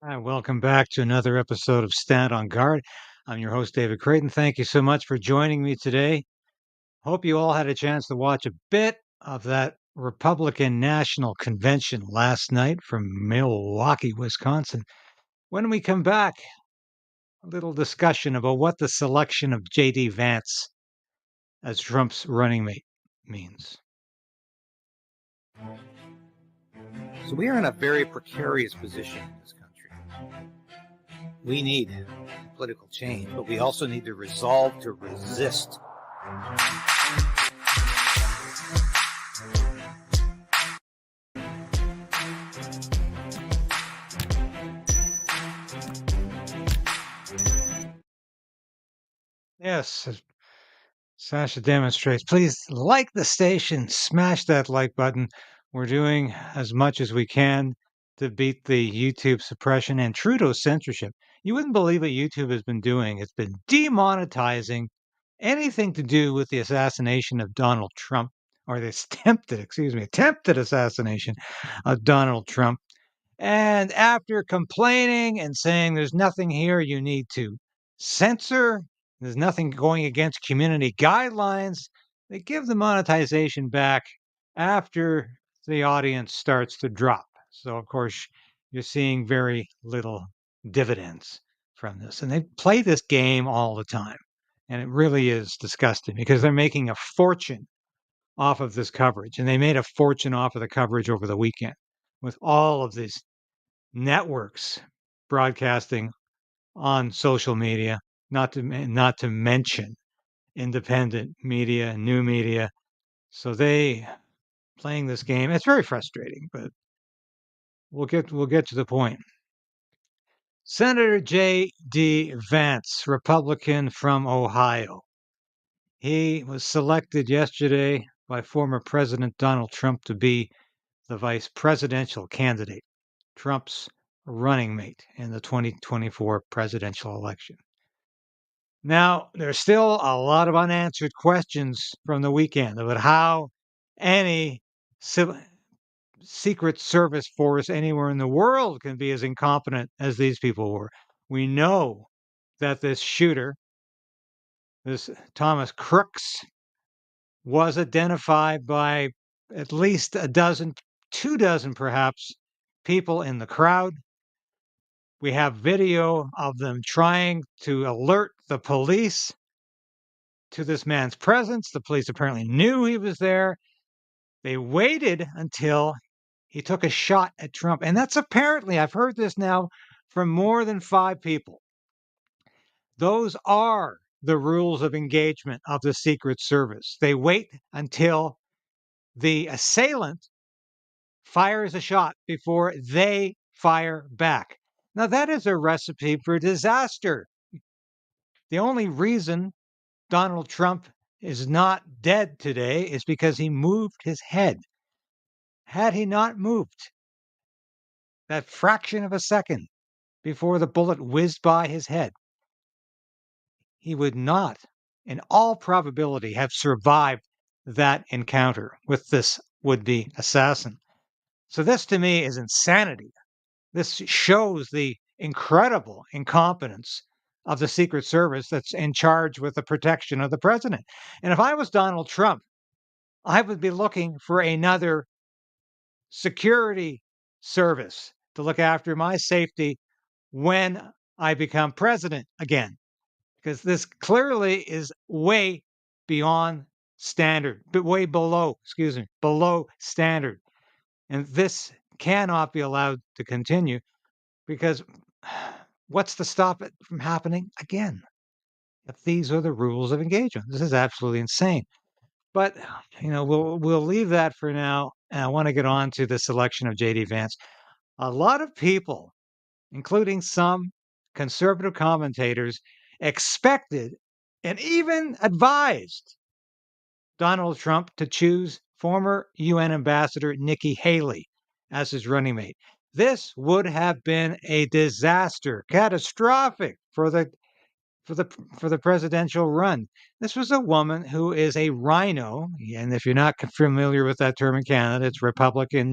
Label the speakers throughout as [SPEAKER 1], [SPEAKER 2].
[SPEAKER 1] Hi, welcome back to another episode of Stand on Guard. I'm your host, David Creighton. Thank you so much for joining me today. Hope you all had a chance to watch a bit of that Republican National Convention last night from Milwaukee, Wisconsin. When we come back, a little discussion about what the selection of J.D. Vance as Trump's running mate means.
[SPEAKER 2] So we are in a very precarious position in this country. We need political change, but we also need the resolve to resist.
[SPEAKER 1] Yes, as Sasha demonstrates. Please like the station, smash that like button. We're doing as much as we can to beat the YouTube suppression and Trudeau censorship. You wouldn't believe what YouTube has been doing. It's been demonetizing anything to do with the assassination of Donald Trump, or the attempted assassination of Donald Trump. And after complaining and saying there's nothing here you need to censor, there's nothing going against community guidelines, they give the monetization back after the audience starts to drop. So, of course, you're seeing very little dividends from this. And they play this game all the time. And it really is disgusting because they're making a fortune off of this coverage. And they made a fortune off of the coverage over the weekend with all of these networks broadcasting on social media, not to mention independent media, new media. So they playing this game. It's very frustrating, but we'll get to the point. Senator J.D. Vance, Republican from Ohio. He was selected yesterday by former President Donald Trump to be the vice presidential candidate, Trump's running mate in the 2024 presidential election. Now, there's still a lot of unanswered questions from the weekend about how any Secret Service force anywhere in the world can be as incompetent as these people were. We know that this shooter, this Thomas Crooks, was identified by at least a dozen, 2 dozen perhaps, people in the crowd. We have video of them trying to alert the police to this man's presence. The police apparently knew he was there. They waited until he took a shot at Trump. And that's apparently, I've heard this now from more than 5 people. Those are the rules of engagement of the Secret Service. They wait until the assailant fires a shot before they fire back. Now, that is a recipe for disaster. The only reason Donald Trump is not dead today is because he moved his head. Had he not moved that fraction of a second before the bullet whizzed by his head, he would not, in all probability, have survived that encounter with this would-be assassin. So this to me is insanity. This shows the incredible incompetence of the Secret Service that's in charge with the protection of the president. And if I was Donald Trump, I would be looking for another security service to look after my safety when I become president again, because this clearly is way beyond standard, but way below, below standard. And this cannot be allowed to continue because what's to stop it from happening again? If these are the rules of engagement, this is absolutely insane. But we'll leave that for now, and I want to get on to the selection of J.D. Vance. A lot of people, including some conservative commentators, expected and even advised Donald Trump to choose former UN Ambassador Nikki Haley as his running mate. This would have been a disaster, catastrophic for the presidential run. This was a woman who is a rhino, and if you're not familiar with that term in Canada, it's Republican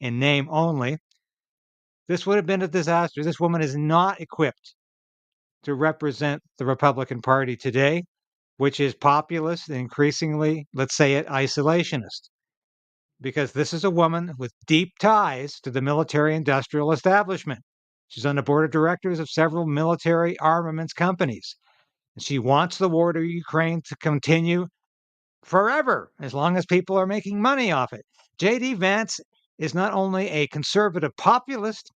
[SPEAKER 1] in name only. this would have been a disaster. This woman is not equipped to represent the Republican Party today, which is populist and increasingly, let's say it, isolationist. Because this is a woman with deep ties to the military industrial establishment. She's on the board of directors of several military armaments companies. And she wants the war to Ukraine to continue forever, as long as people are making money off it. J.D. Vance is not only a conservative populist,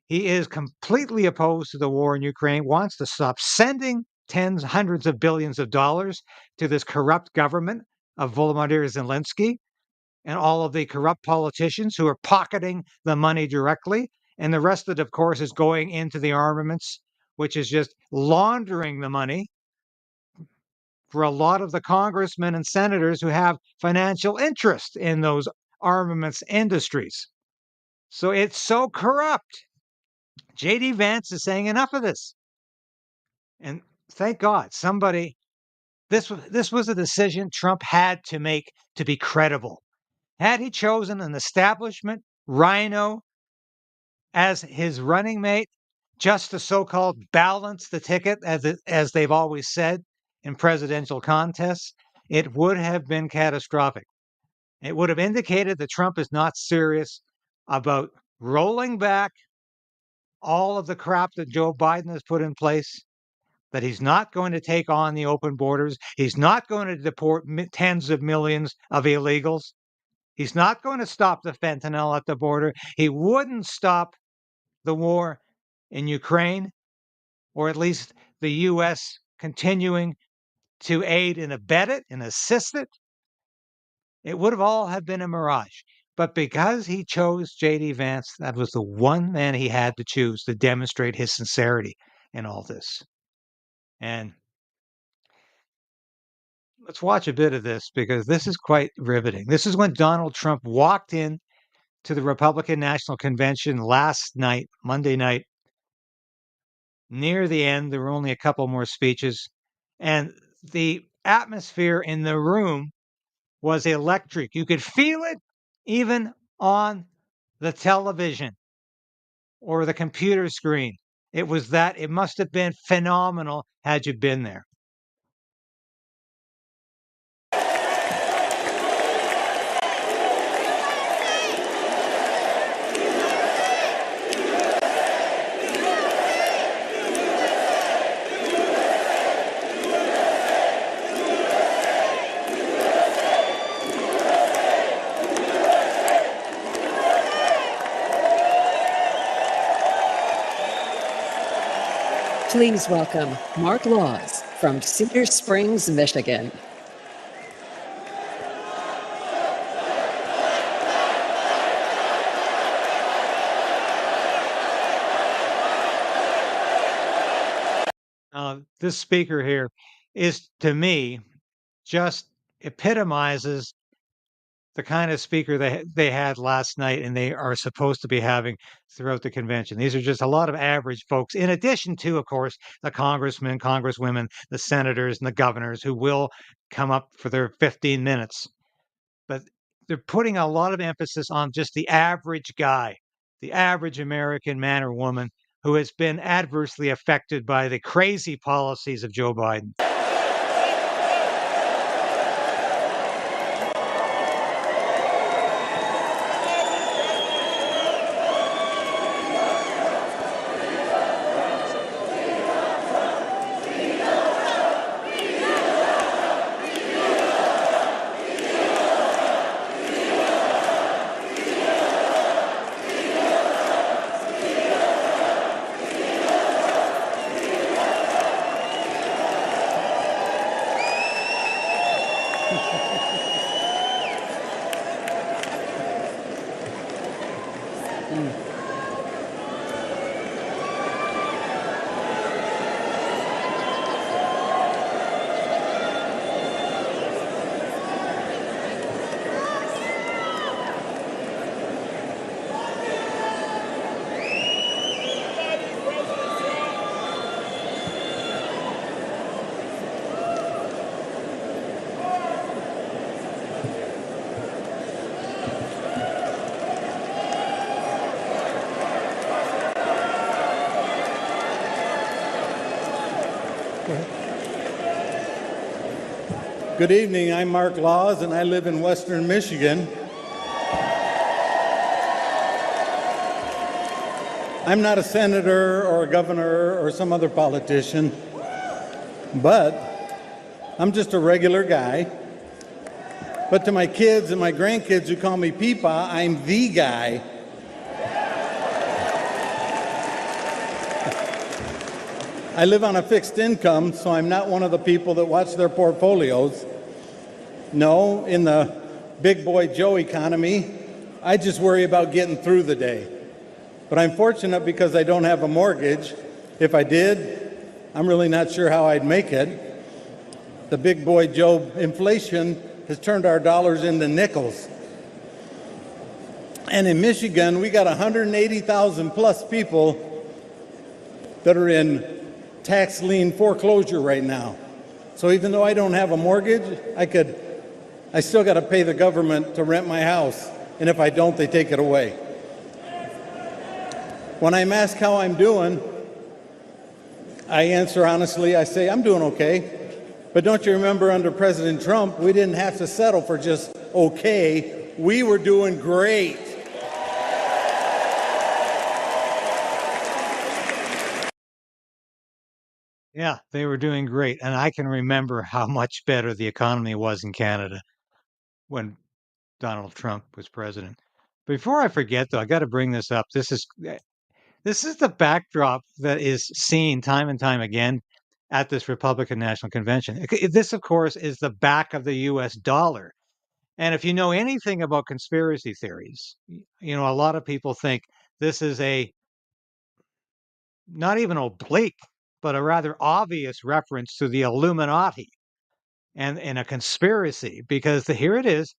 [SPEAKER 1] he is completely opposed to the war in Ukraine, wants to stop sending tens, hundreds of billions of dollars to this corrupt government of Volodymyr Zelensky and all of the corrupt politicians who are pocketing the money directly. And the rest of it, of course, is going into the armaments, which is just laundering the money for a lot of the congressmen and senators who have financial interest in those armaments industries. So it's so corrupt. J.D. Vance is saying enough of this. And thank God somebody, this was a decision Trump had to make to be credible. Had he chosen an establishment rhino as his running mate, just to so-called balance the ticket, as they've always said in presidential contests, it would have been catastrophic. It would have indicated that Trump is not serious about rolling back all of the crap that Joe Biden has put in place, that he's not going to take on the open borders. He's not going to deport tens of millions of illegals. He's not going to stop the fentanyl at the border. He wouldn't stop the war in Ukraine, or at least the U.S. continuing to aid and abet it and assist it. It would have all have been a mirage. But because he chose J.D. Vance, that was the one man he had to choose to demonstrate his sincerity in all this. And let's watch a bit of this because this is quite riveting. This is when Donald Trump walked in to the Republican National Convention last night, Monday night. Near the end, there were only a couple more speeches, and the atmosphere in the room was electric. You could feel it even on the television or the computer screen. It must have been phenomenal had you been there.
[SPEAKER 3] Please welcome Mark Laws from Cedar Springs, Michigan.
[SPEAKER 1] This speaker here is, to me, just epitomizes the kind of speaker they had last night and they are supposed to be having throughout the convention. These are just a lot of average folks, in addition to, of course, the congressmen, congresswomen, the senators, and the governors who will come up for their 15 minutes. But they're putting a lot of emphasis on just the average guy, the average American man or woman who has been adversely affected by the crazy policies of Joe Biden.
[SPEAKER 4] Good evening. I'm Mark Laws, and I live in Western Michigan. I'm not a senator or a governor or some other politician, but I'm just a regular guy. But to my kids and my grandkids who call me Peepaw, I'm the guy. I live on a fixed income, so I'm not one of the people that watch their portfolios. No, in the big boy Joe economy, I just worry about getting through the day. But I'm fortunate because I don't have a mortgage. If I did, I'm really not sure how I'd make it. The big boy Joe inflation has turned our dollars into nickels. And in Michigan, we got 180,000 plus people that are in tax lien foreclosure right now. So even though I don't have a mortgage, I still got to pay the government to rent my house. And if I don't, they take it away. When I'm asked how I'm doing, I answer honestly. I say, I'm doing okay. But don't you remember under President Trump, we didn't have to settle for just okay. We were doing great.
[SPEAKER 1] Yeah, they were doing great. And I can remember how much better the economy was in Canada when Donald Trump was president. Before I forget, though, I got to bring this up. This is the backdrop that is seen time and time again at this Republican National Convention. This, of course, is the back of the US dollar. And if you know anything about conspiracy theories, a lot of people think this is a not even oblique, but a rather obvious reference to the Illuminati and a conspiracy, because here it is.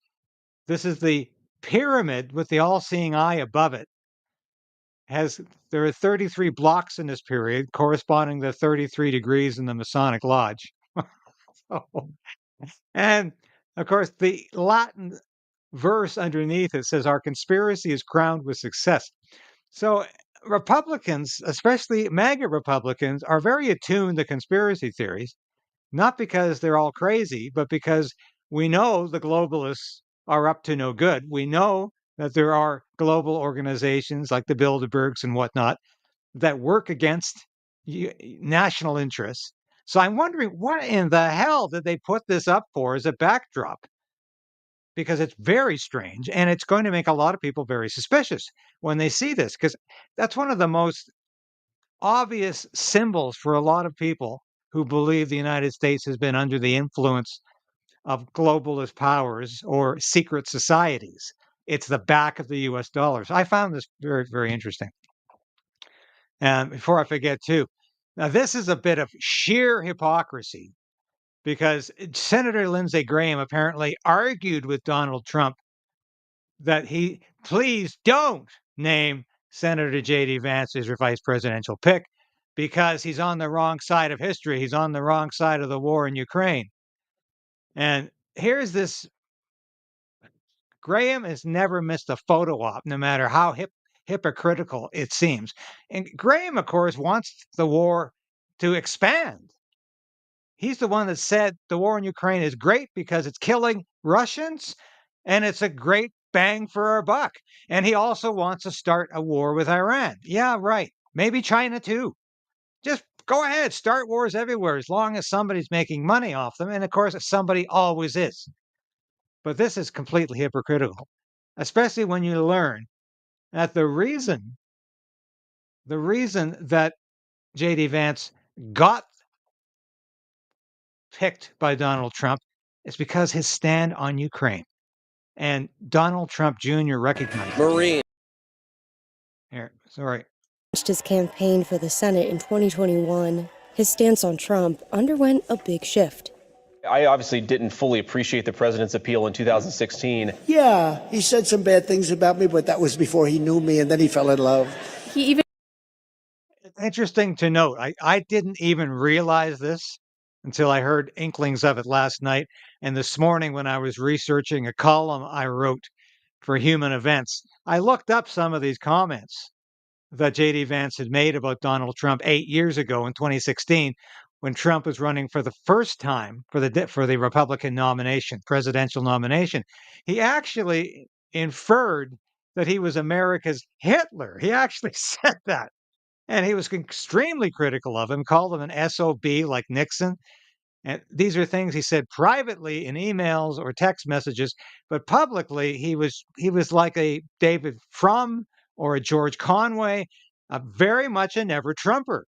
[SPEAKER 1] This is the pyramid with the all-seeing eye above it. There are 33 blocks in this period, corresponding to 33 degrees in the Masonic Lodge. Oh, and of course, the Latin verse underneath it says, "Our conspiracy is crowned with success." So Republicans, especially MAGA Republicans, are very attuned to conspiracy theories, not because they're all crazy, but because we know the globalists are up to no good. We know that there are global organizations like the Bilderbergs and whatnot that work against national interests. So I'm wondering, what in the hell did they put this up for as a backdrop? Because it's very strange, and it's going to make a lot of people very suspicious when they see this, because that's one of the most obvious symbols for a lot of people who believe the United States has been under the influence of globalist powers or secret societies. It's the back of the US dollars. I found this very, very interesting. And before I forget, too, now this is a bit of sheer hypocrisy because Senator Lindsey Graham apparently argued with Donald Trump that he please don't name Senator J.D. Vance as your vice presidential pick because he's on the wrong side of history. He's on the wrong side of the war in Ukraine. And here's this Graham has never missed a photo op, no matter how hypocritical it seems. And Graham, of course, wants the war to expand. He's the one that said the war in Ukraine is great because it's killing Russians and it's a great bang for our buck. And he also wants to start a war with Iran. Yeah, right. Maybe China too. Just go ahead, start wars everywhere as long as somebody's making money off them. And of course, somebody always is. But this is completely hypocritical, especially when you learn that the reason that J.D. Vance got picked by Donald Trump is because his stand on Ukraine. And Donald Trump Jr. recognized
[SPEAKER 5] Marine.
[SPEAKER 1] Here, sorry.
[SPEAKER 6] His campaign for the Senate in 2021, his stance on Trump underwent a big shift.
[SPEAKER 5] I obviously didn't fully appreciate the president's appeal in 2016.
[SPEAKER 7] Yeah, he said some bad things about me, but that was before he knew me, and then he fell in love.
[SPEAKER 1] Interesting to note, I didn't even realize this until I heard inklings of it last night. And this morning, when I was researching a column I wrote for Human Events, I looked up some of these comments that J.D. Vance had made about Donald Trump 8 years ago in 2016 when Trump was running for the first time for the Republican nomination, presidential nomination, he actually inferred that he was America's Hitler. He actually said that. And he was extremely critical of him, called him an SOB like Nixon. And these are things he said privately in emails or text messages, but publicly he was like a David Frum or a George Conway, very much a never Trumper.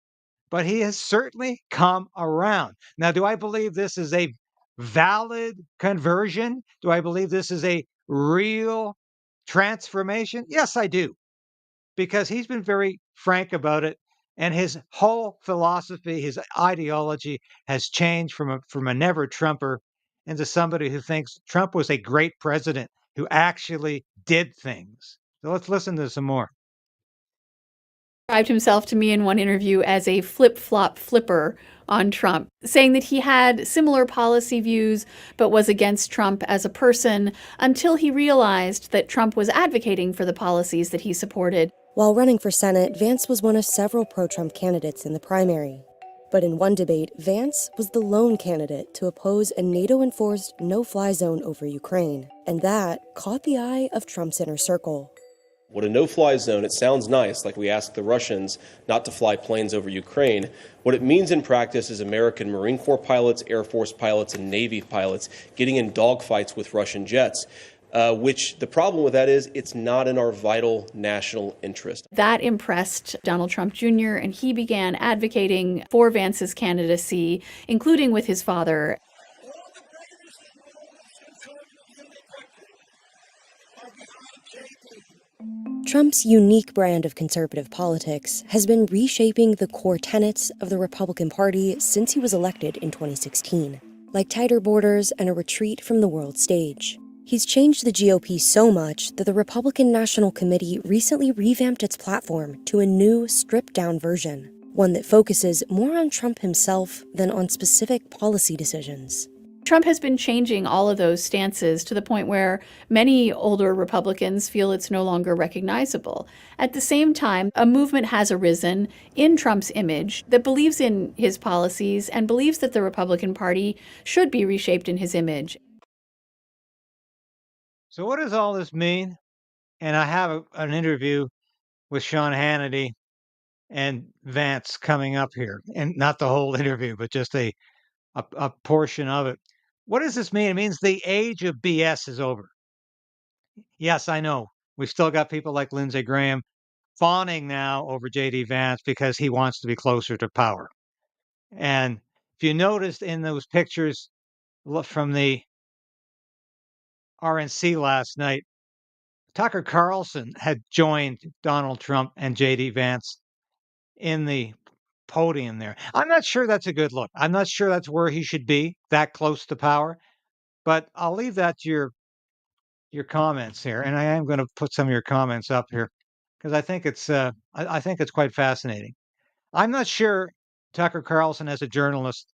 [SPEAKER 1] But he has certainly come around. Now, do I believe this is a valid conversion? Do I believe this is a real transformation? Yes, I do, because he's been very frank about it. And his whole philosophy, his ideology has changed from a never Trumper into somebody who thinks Trump was a great president who actually did things. So let's listen to some more.
[SPEAKER 8] Described himself to me in one interview as a flip-flop flipper on Trump, saying that he had similar policy views but was against Trump as a person until he realized that Trump was advocating for the policies that he supported.
[SPEAKER 6] While running for Senate, Vance was one of several pro-Trump candidates in the primary. But in one debate, Vance was the lone candidate to oppose a NATO-enforced no-fly zone over Ukraine, and that caught the eye of Trump's inner circle.
[SPEAKER 5] What a no-fly zone, it sounds nice, like we asked the Russians not to fly planes over Ukraine. What it means in practice is American Marine Corps pilots, Air Force pilots, and Navy pilots getting in dogfights with Russian jets, which the problem with that is it's not in our vital national interest.
[SPEAKER 8] That impressed Donald Trump Jr., and he began advocating for Vance's candidacy, including with his father.
[SPEAKER 6] Trump's unique brand of conservative politics has been reshaping the core tenets of the Republican Party since he was elected in 2016, like tighter borders and a retreat from the world stage. He's changed the GOP so much that the Republican National Committee recently revamped its platform to a new, stripped-down version, one that focuses more on Trump himself than on specific policy decisions.
[SPEAKER 8] Trump has been changing all of those stances to the point where many older Republicans feel it's no longer recognizable. At the same time, a movement has arisen in Trump's image that believes in his policies and believes that the Republican Party should be reshaped in his image.
[SPEAKER 1] So what does all this mean? And I have an interview with Sean Hannity and Vance coming up here, and not the whole interview, but just a portion of it. What does this mean? It means the age of BS is over. Yes, I know. We've still got people like Lindsey Graham fawning now over JD Vance because he wants to be closer to power. And if you noticed in those pictures from the RNC last night, Tucker Carlson had joined Donald Trump and JD Vance in the podium there. I'm not sure that's a good look. I'm not sure that's where he should be, that close to power. But I'll leave that to your comments here, and I am going to put some of your comments up here because I think it's quite fascinating. I'm not sure Tucker Carlson, as a journalist,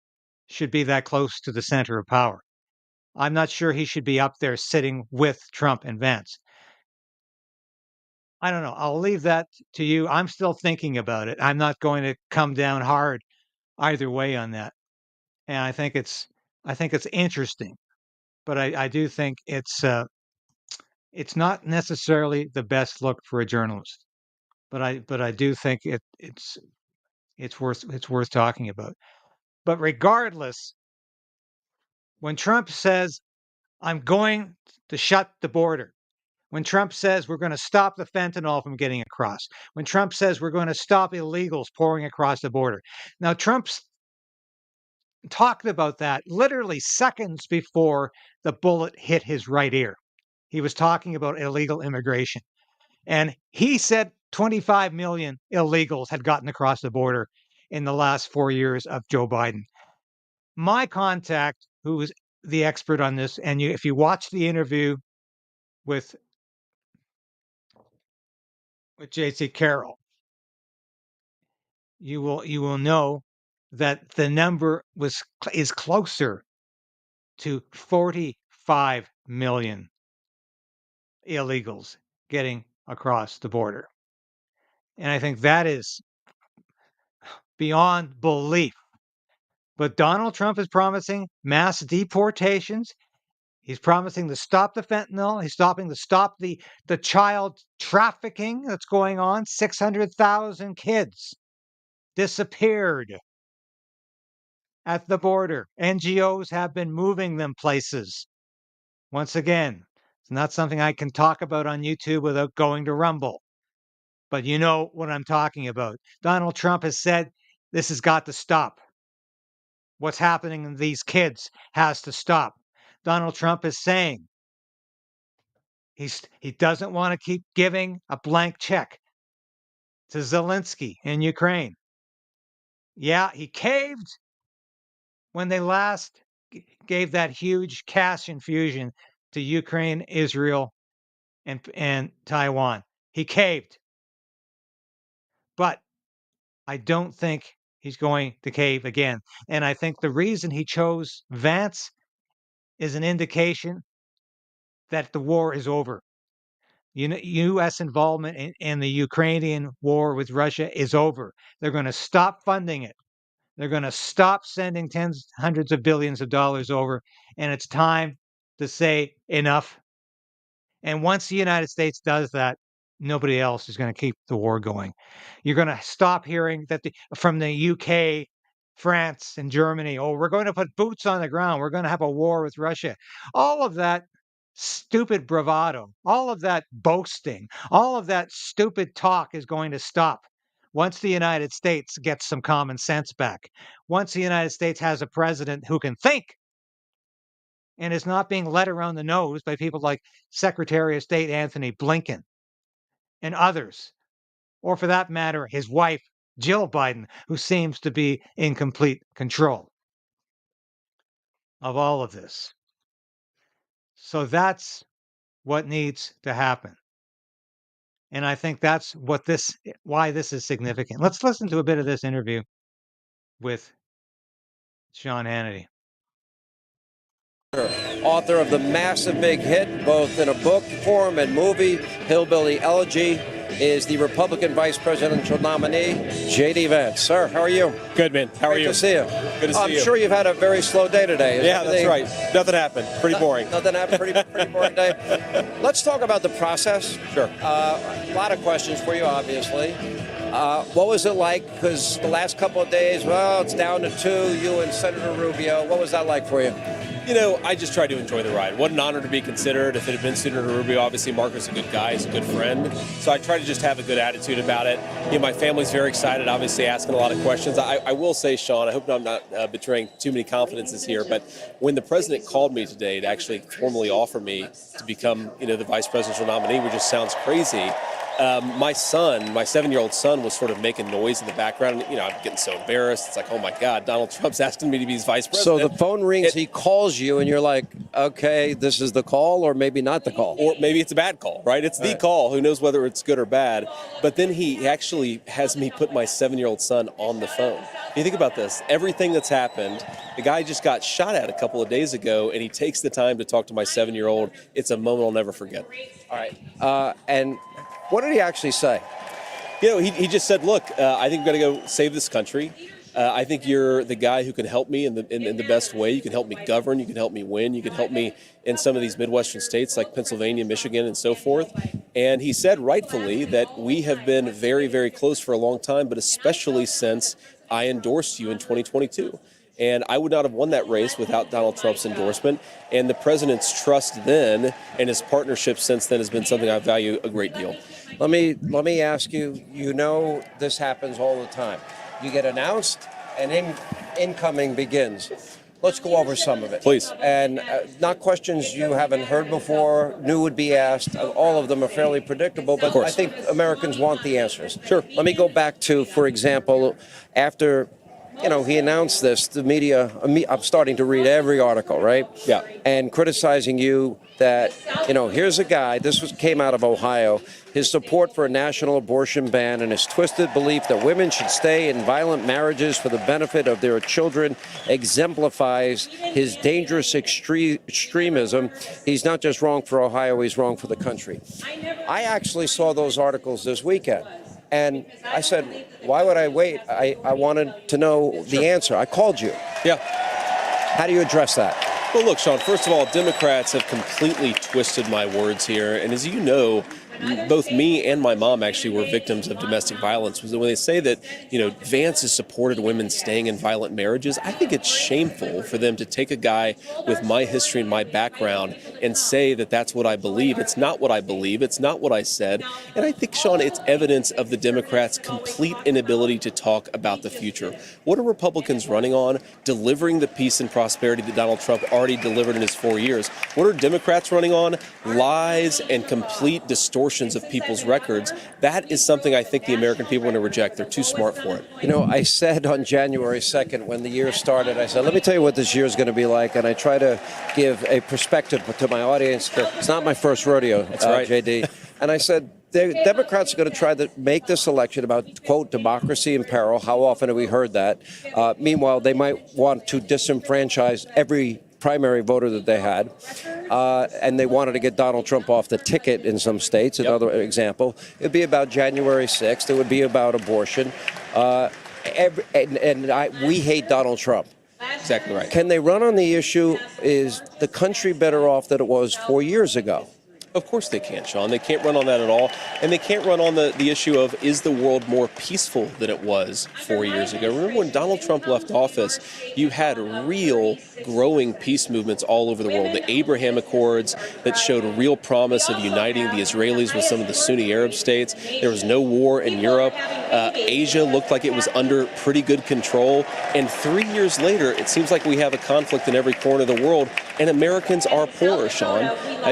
[SPEAKER 1] should be that close to the center of power. I'm not sure he should be up there sitting with Trump and Vance. I don't know. I'll leave that to you. I'm still thinking about it. I'm not going to come down hard either way on that. And I think it's interesting, but I do think it's not necessarily the best look for a journalist. But I do think it's worth talking about. But regardless, when Trump says, I'm going to shut the border, when Trump says we're going to stop the fentanyl from getting across, when Trump says we're going to stop illegals pouring across the border. Now, Trump's talked about that literally seconds before the bullet hit his right ear. He was talking about illegal immigration. And he said 25 million illegals had gotten across the border in the last 4 years of Joe Biden. My contact, who is the expert on this, and if you watch the interview with J.C. Carroll, you will know that the number is closer to 45 million illegals getting across the border. And I think that is beyond belief But Donald Trump is promising mass deportations. He's promising to stop the fentanyl. He's stopping to stop the child trafficking that's going on. 600,000 kids disappeared at the border. NGOs have been moving them places. Once again, it's not something I can talk about on YouTube without going to Rumble. But you know what I'm talking about. Donald Trump has said this has got to stop. What's happening to these kids has to stop. Donald Trump is saying he doesn't want to keep giving a blank check to Zelensky in Ukraine. Yeah, he caved when they last gave that huge cash infusion to Ukraine, Israel, and Taiwan. He caved. But I don't think he's going to cave again. And I think the reason he chose Vance is an indication that the war is over. U.S. involvement in the Ukrainian war with Russia is over. They're going to stop funding it. They're going to stop sending hundreds of billions of dollars over. And it's time to say enough. And once the United States does that, nobody else is going to keep the war going. You're going to stop hearing that from the UK, France, and Germany, oh, we're going to put boots on the ground. We're going to have a war with Russia. All of that stupid bravado, all of that boasting, all of that stupid talk is going to stop once the United States gets some common sense back. Once the United States has a president who can think and is not being led around the nose by people like Secretary of State Anthony Blinken and others, or for that matter, his wife, Jill Biden, who seems to be in complete control of all of this. So that's what needs to happen. And I think that's why this is significant. Let's listen to a bit of this interview with Sean Hannity.
[SPEAKER 9] Author of the massive big hit, both in a book form and movie, Hillbilly Elegy, is the Republican vice presidential nominee, J.D. Vance. Sir, how are you?
[SPEAKER 10] Good, man. How are you?
[SPEAKER 9] Good to see you.
[SPEAKER 10] Good to see you.
[SPEAKER 9] I'm sure you've had a very slow day today.
[SPEAKER 10] Yeah, that's right. Nothing happened. Pretty boring.
[SPEAKER 9] Nothing happened. Pretty boring day. Let's talk about the process.
[SPEAKER 10] Sure.
[SPEAKER 9] A lot of questions for you, obviously. What was it like? Because the last couple of days, well, it's down to two, you and Senator Rubio. What was that like for you?
[SPEAKER 10] You know, I just tried to enjoy the ride. What an honor to be considered. If it had been Senator Rubio, obviously Marco's a good guy, he's a good friend. So I try to just have a good attitude about it. You know, my family's very excited, obviously asking a lot of questions. I will say, Sean, I hope I'm not betraying too many confidences here, but when the president called me today to actually formally offer me to become, the vice presidential nominee, which just sounds crazy. My son, my 7-year-old son, was sort of making noise in the background. I'm getting so embarrassed. It's like, oh my God, Donald Trump's asking me to be his vice president.
[SPEAKER 9] So the phone rings, he calls you, and you're like, okay, this is the call, or maybe not the call.
[SPEAKER 10] Or maybe it's a bad call, right? It's the call. Who knows whether it's good or bad? But then he actually has me put my 7-year-old son on the phone. You think about this. Everything that's happened, the guy just got shot at a couple of days ago, and he takes the time to talk to my 7-year-old. It's a moment I'll never forget.
[SPEAKER 9] All right. And what did he actually say?
[SPEAKER 10] He just said, look, I think we've got to go save this country. I think you're the guy who can help me in the best way. You can help me govern. You can help me win. You can help me in some of these Midwestern states like Pennsylvania, Michigan, and so forth. And he said rightfully that we have been very, very close for a long time, but especially since I endorsed you in 2022. And I would not have won that race without Donald Trump's endorsement. And the president's trust then and his partnership since then has been something I value a great deal.
[SPEAKER 9] Let me ask you, this happens all the time. You get announced and incoming begins. Let's go over some of it.
[SPEAKER 10] Please.
[SPEAKER 9] And not questions you haven't heard before, knew would be asked. All of them are fairly predictable, but I think Americans want the answers.
[SPEAKER 10] Sure.
[SPEAKER 9] Let me go back to, for example, after he announced this, the media, I'm starting to read every article, right?
[SPEAKER 10] Yeah.
[SPEAKER 9] And criticizing you that, here's a guy, came out of Ohio, his support for a national abortion ban and his twisted belief that women should stay in violent marriages for the benefit of their children exemplifies his dangerous extremism. He's not just wrong for Ohio, he's wrong for the country. I actually saw those articles this weekend. And I said, why would I wait? I wanted to know the answer. I called you.
[SPEAKER 10] Yeah.
[SPEAKER 9] How do you address that?
[SPEAKER 10] Well, look, Sean, first of all, Democrats have completely twisted my words here. And as you know, both me and my mom actually were victims of domestic violence. When they say that, Vance has supported women staying in violent marriages, I think it's shameful for them to take a guy with my history and my background and say that that's what I believe. It's not what I believe. It's not what I said. And I think, Sean, it's evidence of the Democrats' complete inability to talk about the future. What are Republicans running on? Delivering the peace and prosperity that Donald Trump already delivered in his 4 years. What are Democrats running on? Lies and complete distortions of people's records. That is something I think the American people are going to reject. They're too smart for it.
[SPEAKER 9] I said on January 2nd, when the year started, I said, let me tell you what this year is going to be like. And I try to give a perspective to my audience. It's not my first rodeo,
[SPEAKER 10] That's right.
[SPEAKER 9] JD. And I said, the Democrats are going to try to make this election about, quote, democracy in peril. How often have we heard that? Meanwhile, they might want to disenfranchise every primary voter that they had, and they wanted to get Donald Trump off the ticket in some states. Another example, it'd be about January 6th. It would be about abortion. We hate Donald Trump.
[SPEAKER 10] Exactly right.
[SPEAKER 9] Can they run on the issue, is the country better off than it was 4 years ago?
[SPEAKER 10] Of course they can't, Sean. They can't run on that at all. And they can't run on the issue of, is the world more peaceful than it was 4 years ago? Remember when Donald Trump left office, you had real growing peace movements all over the world. The Abraham Accords that showed a real promise of uniting the Israelis with some of the Sunni Arab states. There was no war in Europe. Asia looked like it was under pretty good control. And 3 years later, it seems like we have a conflict in every corner of the world. And Americans are poorer, Sean.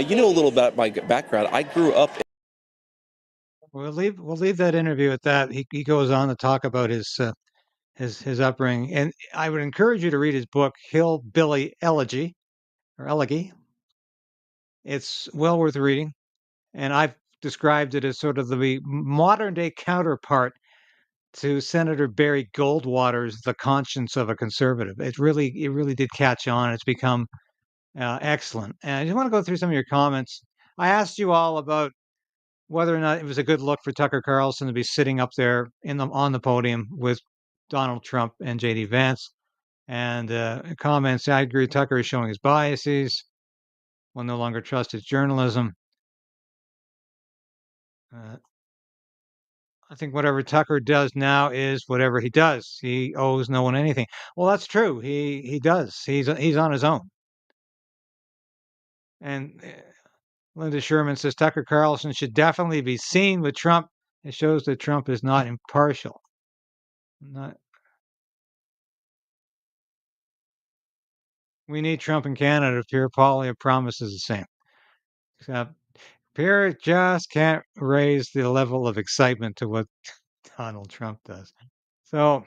[SPEAKER 10] You know a little about my background. I grew up.
[SPEAKER 1] We'll leave that interview at that. He goes on to talk about his upbringing, and I would encourage you to read his book, Hillbilly Elegy or Elegy. It's well worth reading, and I've described it as sort of the modern day counterpart to Senator Barry Goldwater's "The Conscience of a Conservative." It really did catch on. It's become excellent. And I just want to go through some of your comments. I asked you all about whether or not it was a good look for Tucker Carlson to be sitting up there on the podium with Donald Trump and JD Vance. And comments, I agree, Tucker is showing his biases. Will no longer trust his journalism. I think whatever Tucker does now is whatever he does. He owes no one anything. Well, that's true. He does. He's on his own. And Linda Sherman says Tucker Carlson should definitely be seen with Trump. It shows that Trump is not impartial. We need Trump in Canada. Pierre Poilievre promises the same. Except Pierre just can't raise the level of excitement to what Donald Trump does. So,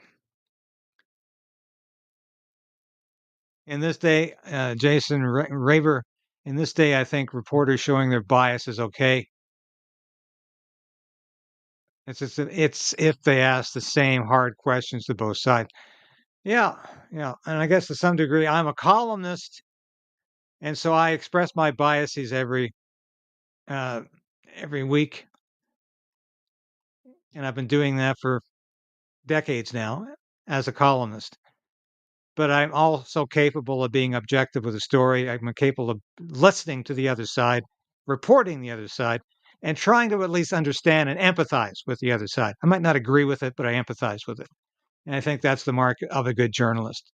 [SPEAKER 1] in this day, Jason Raver, in this day, I think reporters showing their bias is okay. It's if they ask the same hard questions to both sides. Yeah. And I guess to some degree, I'm a columnist, and so I express my biases every week, and I've been doing that for decades now as a columnist. But I'm also capable of being objective with a story. I'm capable of listening to the other side, reporting the other side, and trying to at least understand and empathize with the other side. I might not agree with it, but I empathize with it. And I think that's the mark of a good journalist.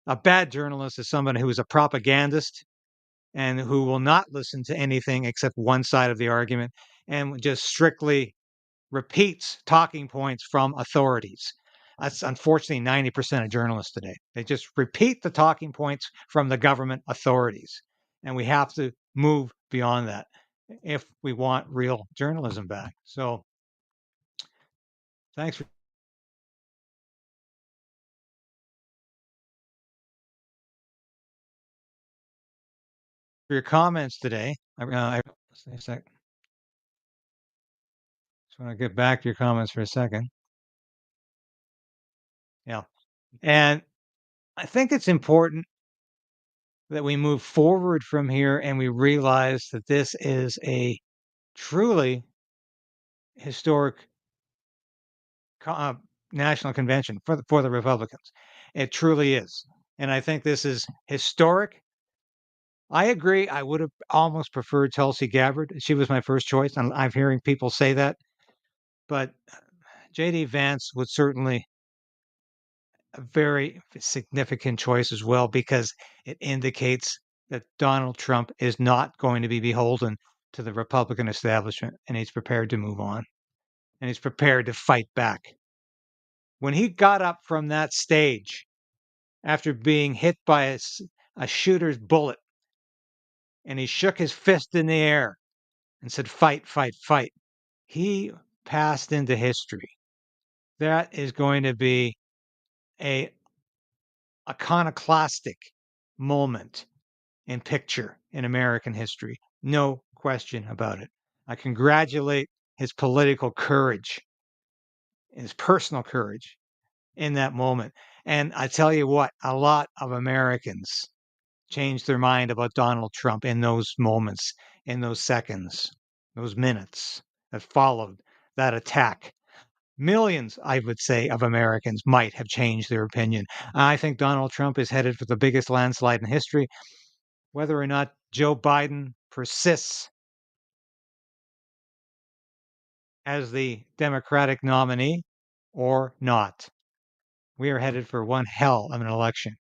[SPEAKER 1] A bad journalist is someone who is a propagandist and who will not listen to anything except one side of the argument and just strictly repeats talking points from authorities. That's unfortunately 90% of journalists today. They just repeat the talking points from the government authorities. And we have to move beyond that if we want real journalism back. So thanks for your comments today. Just want to get back to your comments for a second. Yeah. And I think it's important that we move forward from here and we realize that this is a truly historic national convention for the Republicans. It truly is, and I think this is historic. I agree. I would have almost preferred Tulsi Gabbard. She was my first choice, and I'm hearing people say that. But J.D. Vance was certainly a very significant choice as well because it indicates that Donald Trump is not going to be beholden to the Republican establishment, and he's prepared to move on, and he's prepared to fight back. When he got up from that stage after being hit by a shooter's bullet, and he shook his fist in the air and said, "Fight, fight, fight," he passed into history. That is going to be a iconoclastic moment in picture in American history. No question about it. I congratulate his political courage, his personal courage in that moment. And I tell you what, a lot of Americans changed their mind about Donald Trump in those moments, in those seconds, those minutes that followed that attack. Millions, I would say, of Americans might have changed their opinion. I think Donald Trump is headed for the biggest landslide in history. Whether or not Joe Biden persists as the Democratic nominee or not, we are headed for one hell of an election.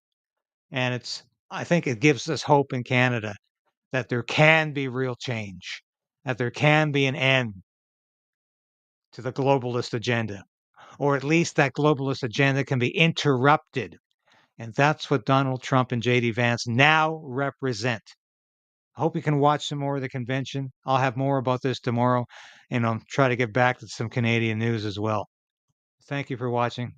[SPEAKER 1] And I think it gives us hope in Canada that there can be real change, that there can be an end to the globalist agenda, or at least that globalist agenda can be interrupted. And that's what Donald Trump and JD Vance now represent. I hope you can watch some more of the convention. I'll have more about this tomorrow, and I'll try to get back to some Canadian news as well. Thank you for watching.